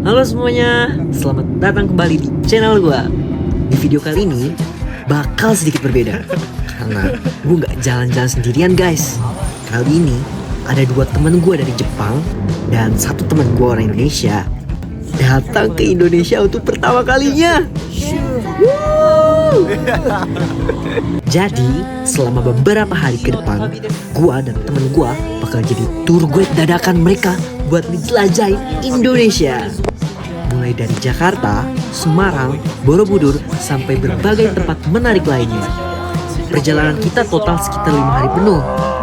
Halo semuanya, selamat datang kembali di channel gue. Di video kali ini bakal sedikit berbeda karena gue gak jalan-jalan sendirian guys. Kali ini ada dua teman gue dari Jepang dan satu teman gue orang Indonesia datang ke Indonesia untuk pertama kalinya. Jadi selama beberapa hari ke depan, gue dan temen gue bakal jadi tour guide dadakan mereka buat menjelajahi Indonesia. Mulai dari Jakarta, Semarang, Borobudur, sampai berbagai tempat menarik lainnya. Perjalanan kita total sekitar 5 hari penuh.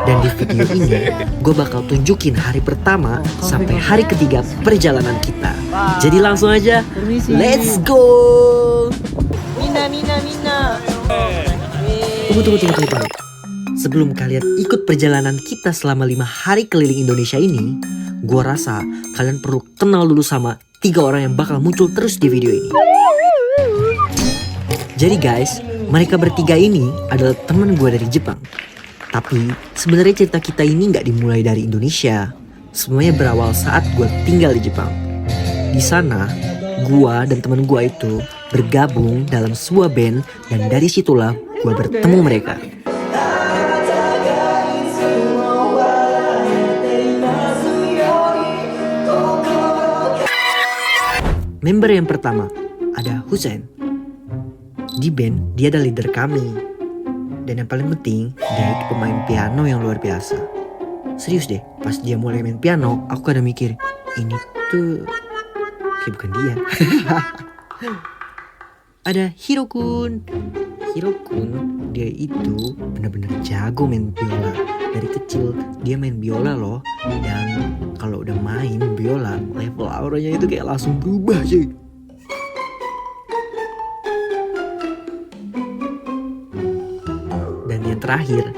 Dan di video ini, gue bakal tunjukin hari pertama sampai hari ketiga perjalanan kita. Jadi langsung aja, let's go! Mina. Tunggu. Sebelum kalian ikut perjalanan kita selama 5 hari keliling Indonesia ini, gue rasa kalian perlu kenal dulu sama 3 orang yang bakal muncul terus di video ini. Jadi guys, mereka bertiga ini adalah teman gue dari Jepang. Tapi sebenarnya cerita kita ini gak dimulai dari Indonesia. Semuanya berawal saat gue tinggal di Jepang. Di sana, gue dan teman gue itu bergabung dalam sebuah band dan dari situlah gue bertemu mereka. Member yang pertama ada Hussein. Di band dia adalah leader kami. Dan yang paling penting dia itu pemain piano yang luar biasa. Serius deh, pas dia mulai main piano aku kadang mikir ini tuh kayak bukan dia. Ada Hirokun. Dia itu benar-benar jago main biola. Dari kecil dia main biola loh. Dan kalau udah main biola, level auranya itu kayak langsung berubah cuy. Dan yang terakhir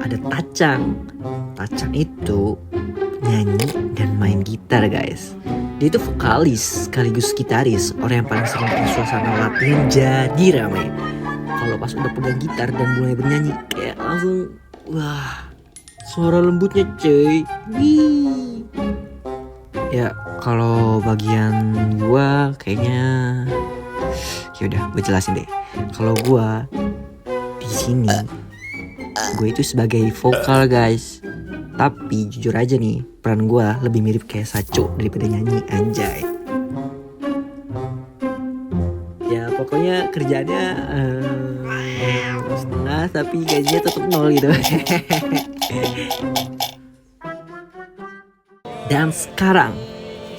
ada Tacang. Tacang itu nyanyi dan main gitar guys. Dia itu vokalis sekaligus gitaris, orang yang paling sering bikin suasana latihan jadi ramai. Kalau pas udah pegang gitar dan mulai bernyanyi kayak langsung wah, suara lembutnya cuy. Wih. Ya kalau bagian gua kayaknya yaudah gue jelasin deh. Kalau gua di sini gue itu sebagai vokal guys. Tapi jujur aja nih, peran gue lebih mirip kayak Sacho daripada nyanyi, anjay. Ya pokoknya kerjaannya setengah tapi gajinya tetap 0 gitu. Dan sekarang,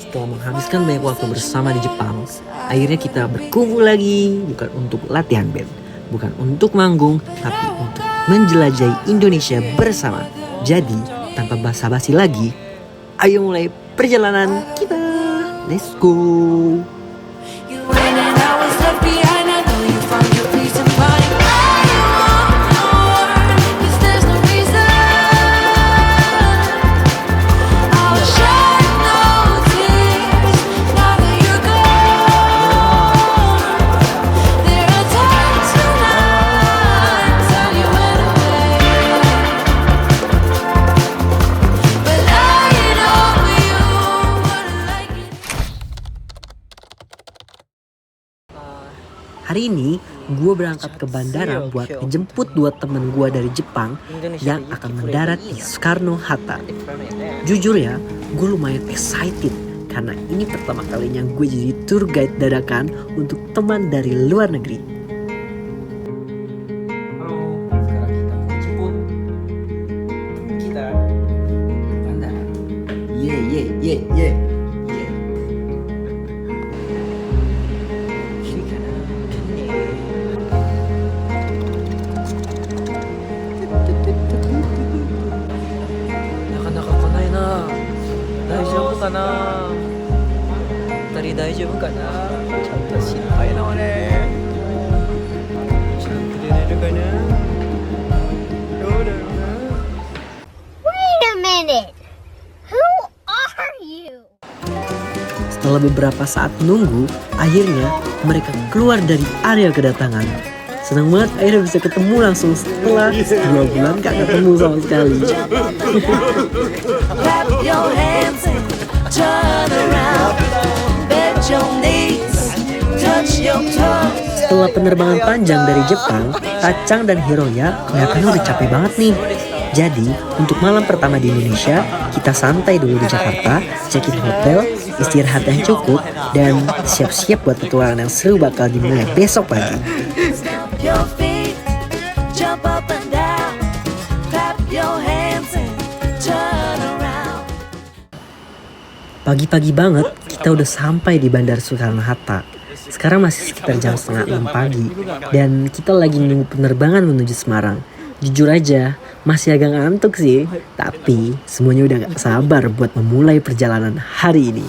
setelah menghabiskan banyak waktu bersama di Jepang, akhirnya kita berkumpul lagi. Bukan untuk latihan band, bukan untuk manggung, tapi untuk menjelajahi Indonesia bersama. Jadi tanpa basa-basi lagi, ayo mulai perjalanan kita. Let's go. Hari ini gue berangkat ke bandara buat menjemput 2 temen gue dari Jepang yang akan mendarat di Soekarno-Hatta. Jujur ya, gue lumayan excited karena ini pertama kalinya gue jadi tour guide dadakan untuk teman dari luar negeri. Halo, sekarang kita menjemput kita ke bandara. Yeah. Wait a minute. Who are you? Setelah beberapa saat menunggu, akhirnya mereka keluar dari area kedatangan. Senang banget akhirnya bisa ketemu langsung setelah 2 bulan gak ketemu sama sekali. Clap your hands and turn around. Bet Setelah penerbangan panjang dari Jepang, Tacang dan Hiroya kelihatannya udah capek banget nih. Jadi, untuk malam pertama di Indonesia, kita santai dulu di Jakarta, check-in hotel, istirahat yang cukup, dan siap-siap buat petualangan yang seru bakal dimulai besok pagi. Pagi-pagi banget, kita udah sampai di Bandara Soekarno-Hatta. Sekarang masih sekitar jam 5:30 pagi, dan kita lagi nunggu penerbangan menuju Semarang. Jujur aja, masih agak ngantuk sih, tapi semuanya udah gak sabar buat memulai perjalanan hari ini.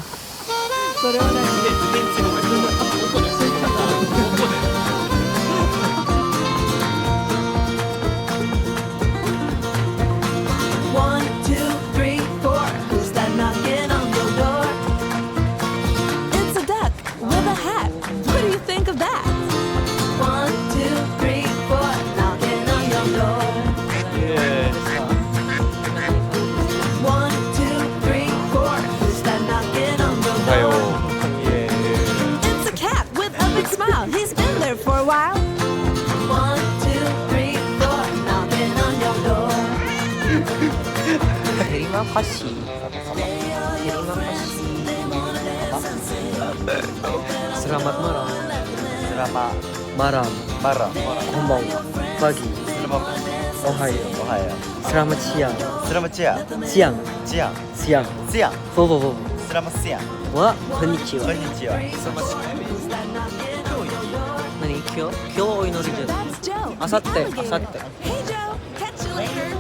He's been there for a while. 1, 2, 3, 4, knocking on your door. Terima kasih. Terima kasih. Selamat malam. Selamat Malam. malam. Konbanwa. Pagi. Selamat Ohayo. Ohio. Selamat siang. Selamat siang. Siang. Siang. Siang. Siang. Bobo. Selamat siang. Wa konnichiwa. Konnichiwa. Selamat siang. 何今日お祈りじゃない That's Joe. あさって Hey Joe, catch you later.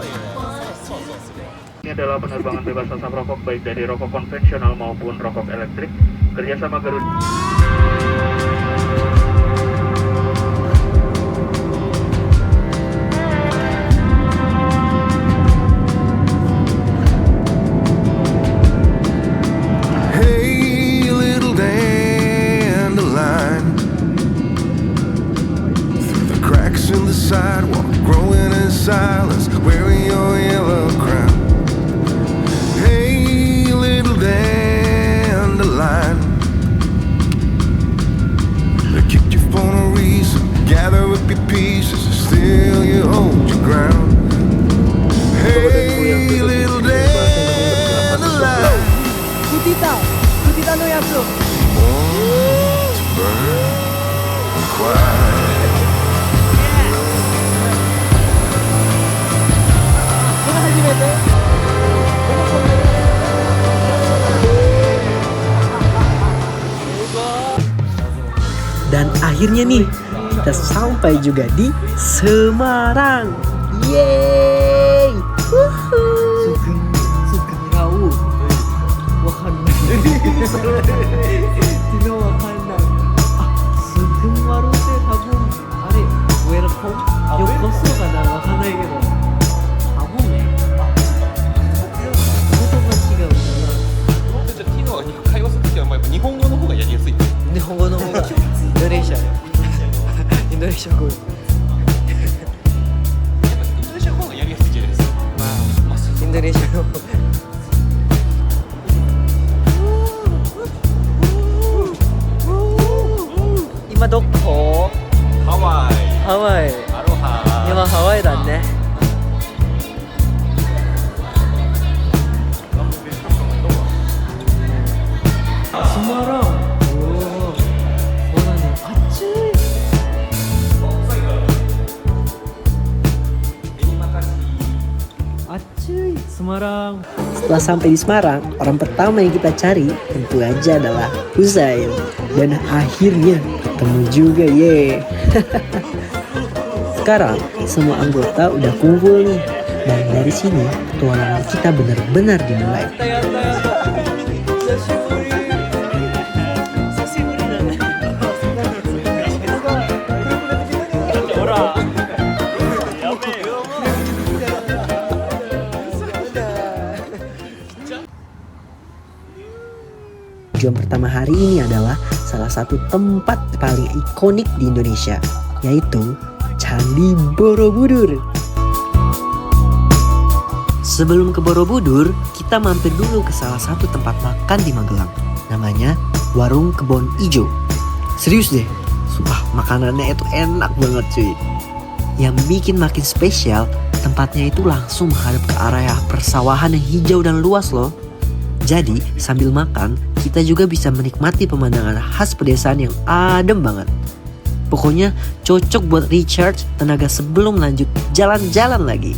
Ini adalah penerbangan bebas asap rokok baik dari rokok konvensional maupun rokok elektrik. Kerjasama Garuda. Hey, little dandelion, through the cracks in the sidewalk, growing in silence, wearing your yellow crown. Hey, little dandelion, they kicked you for no reason. Gather up your pieces, and still you hold your ground. Hey, little dandelion. Born to burn quiet. Dan akhirnya nih, kita sampai juga di Semarang. Yeay! Woohoo! Sugeng tahu. Wakanai. Tidak wakanai. Ah, Sugeng waru te tabun, are, welcome. Yokoso kana wakanai kedo. Tabun ne. Kotoba chigau kana. じゃあティノが会話するときはまあ日本語の方がやりやすい。日本語の方がインドネシアよ。インドネシア語。インドネシアの方がやりやすいじゃないですか。まあ、インドネシア語。今どこ？ハワイ、ハワイ。アロハ。今ハワイだね。スマラン。おお。そうだね。暑い。Acuy, Semarang. Setelah sampai di Semarang, orang pertama yang kita cari tentu aja adalah Huzail. Dan akhirnya ketemu juga, ye. Sekarang semua anggota udah kumpul nih. Dan dari sini petualangan kita benar-benar dimulai. Tujuan pertama hari ini adalah salah satu tempat paling ikonik di Indonesia, yaitu Candi Borobudur. Sebelum ke Borobudur, kita mampir dulu ke salah satu tempat makan di Magelang, namanya Warung Kebon Ijo. Serius deh, sumpah makanannya itu enak banget cuy. Yang bikin makin spesial, tempatnya itu langsung menghadap ke area persawahan yang hijau dan luas loh. Jadi sambil makan, kita juga bisa menikmati pemandangan khas pedesaan yang adem banget. Pokoknya cocok buat recharge tenaga sebelum lanjut jalan-jalan lagi.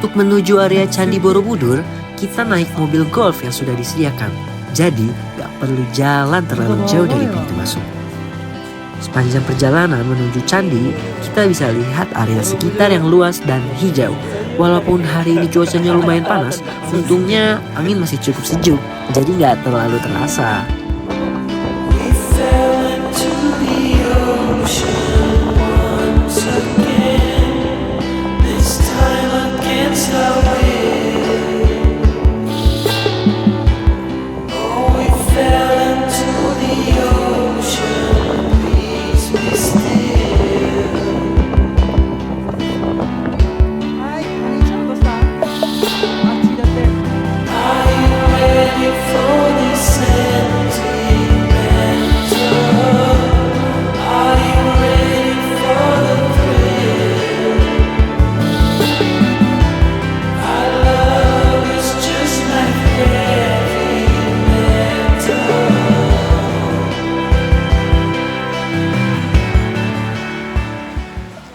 Untuk menuju area Candi Borobudur, kita naik mobil golf yang sudah disediakan. Jadi, gak perlu jalan terlalu jauh dari pintu masuk. Sepanjang perjalanan menuju candi, kita bisa lihat area sekitar yang luas dan hijau. Walaupun hari ini cuacanya lumayan panas, untungnya angin masih cukup sejuk, jadi gak terlalu terasa.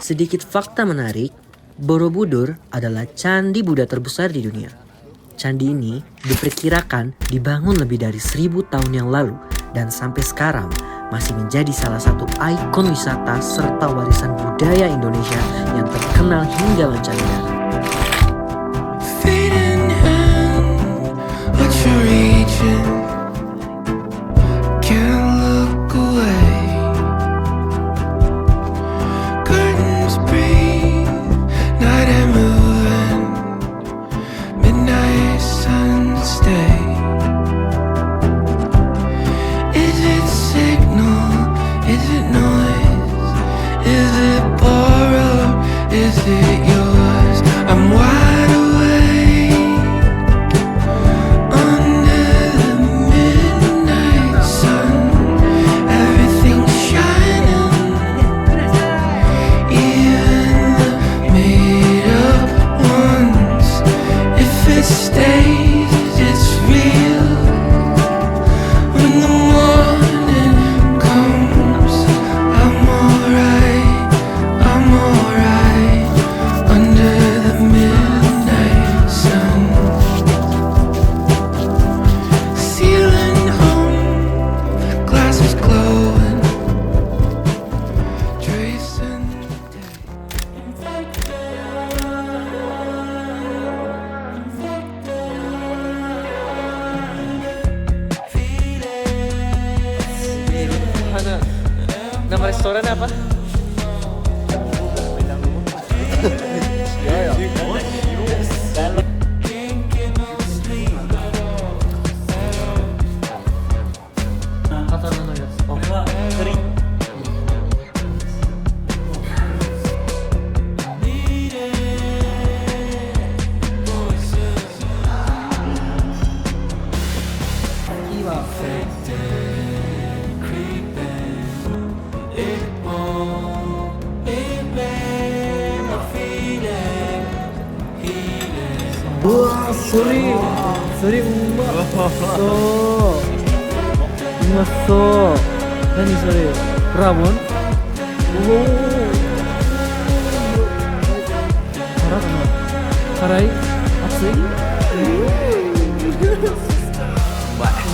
Sedikit fakta menarik, Borobudur adalah candi Buddha terbesar di dunia. Candi ini diperkirakan dibangun lebih dari 1000 tahun yang lalu dan sampai sekarang masih menjadi salah satu ikon wisata serta warisan budaya Indonesia yang terkenal hingga mancanegara. Nama restoran apa? それうまそううまそう何それラーメンおお辛い熱いう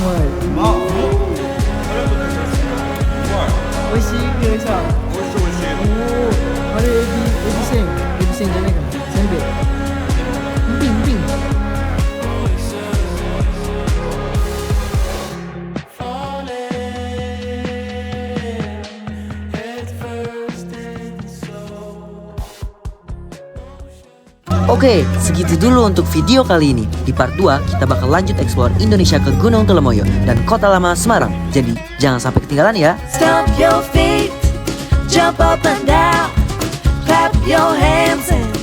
まい美味しいよいしょおおあれエビせんじゃないかなせんべいピンピンOke, segitu dulu untuk video kali ini. Di part 2, kita bakal lanjut explore Indonesia ke Gunung Telemoyo dan Kota Lama Semarang. Jadi, jangan sampai ketinggalan ya. Stomp your feet, jump up and down, clap your hands and